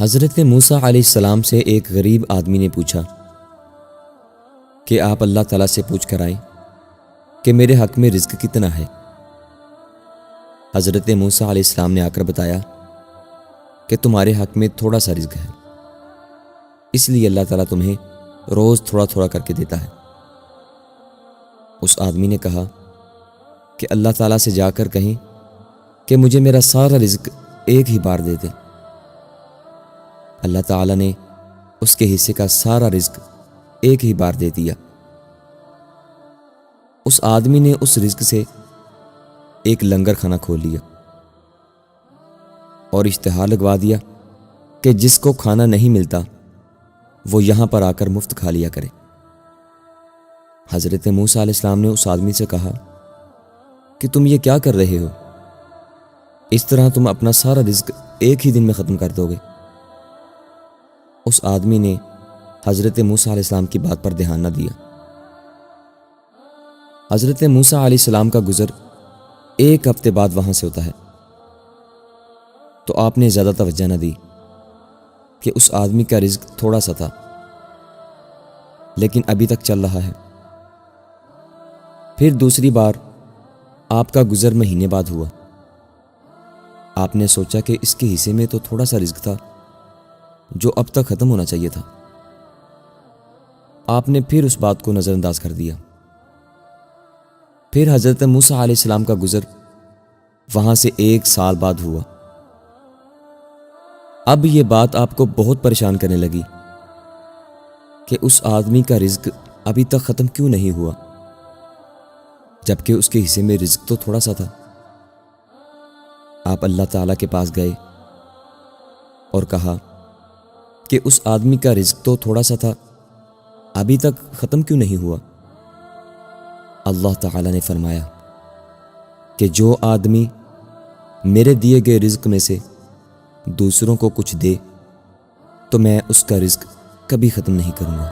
حضرت موسیٰ علیہ السلام سے ایک غریب آدمی نے پوچھا کہ آپ اللہ تعالیٰ سے پوچھ کر آئیں کہ میرے حق میں رزق کتنا ہے۔ حضرت موسیٰ علیہ السلام نے آ کر بتایا کہ تمہارے حق میں تھوڑا سا رزق ہے، اس لیے اللہ تعالیٰ تمہیں روز تھوڑا تھوڑا کر کے دیتا ہے۔ اس آدمی نے کہا کہ اللہ تعالیٰ سے جا کر کہیں کہ مجھے میرا سارا رزق ایک ہی بار دے دے۔ اللہ تعالیٰ نے اس کے حصے کا سارا رزق ایک ہی بار دے دیا۔ اس آدمی نے اس رزق سے ایک لنگر خانہ کھول لیا اور اشتہار لگوا دیا کہ جس کو کھانا نہیں ملتا وہ یہاں پر آ کر مفت کھا لیا کرے۔ حضرت موسیٰ علیہ السلام نے اس آدمی سے کہا کہ تم یہ کیا کر رہے ہو؟ اس طرح تم اپنا سارا رزق ایک ہی دن میں ختم کر دو گے۔ اس آدمی نے حضرت موسیٰ علیہ السلام کی بات پر دھیان نہ دیا۔ حضرت موسیٰ علیہ السلام کا گزر ایک ہفتے بعد وہاں سے ہوتا ہے، تو آپ نے زیادہ توجہ نہ دی کہ اس آدمی کا رزق تھوڑا سا تھا لیکن ابھی تک چل رہا ہے۔ پھر دوسری بار آپ کا گزر مہینے بعد ہوا۔ آپ نے سوچا کہ اس کے حصے میں تو تھوڑا سا رزق تھا جو اب تک ختم ہونا چاہیے تھا۔ آپ نے پھر اس بات کو نظر انداز کر دیا۔ پھر حضرت موسیٰ علیہ السلام کا گزر وہاں سے 1 سال بعد ہوا۔ اب یہ بات آپ کو بہت پریشان کرنے لگی کہ اس آدمی کا رزق ابھی تک ختم کیوں نہیں ہوا، جبکہ اس کے حصے میں رزق تو تھوڑا سا تھا۔ آپ اللہ تعالیٰ کے پاس گئے اور کہا کہ اس آدمی کا رزق تو تھوڑا سا تھا، ابھی تک ختم کیوں نہیں ہوا؟ اللہ تعالیٰ نے فرمایا کہ جو آدمی میرے دیے گئے رزق میں سے دوسروں کو کچھ دے تو میں اس کا رزق کبھی ختم نہیں کروں گا۔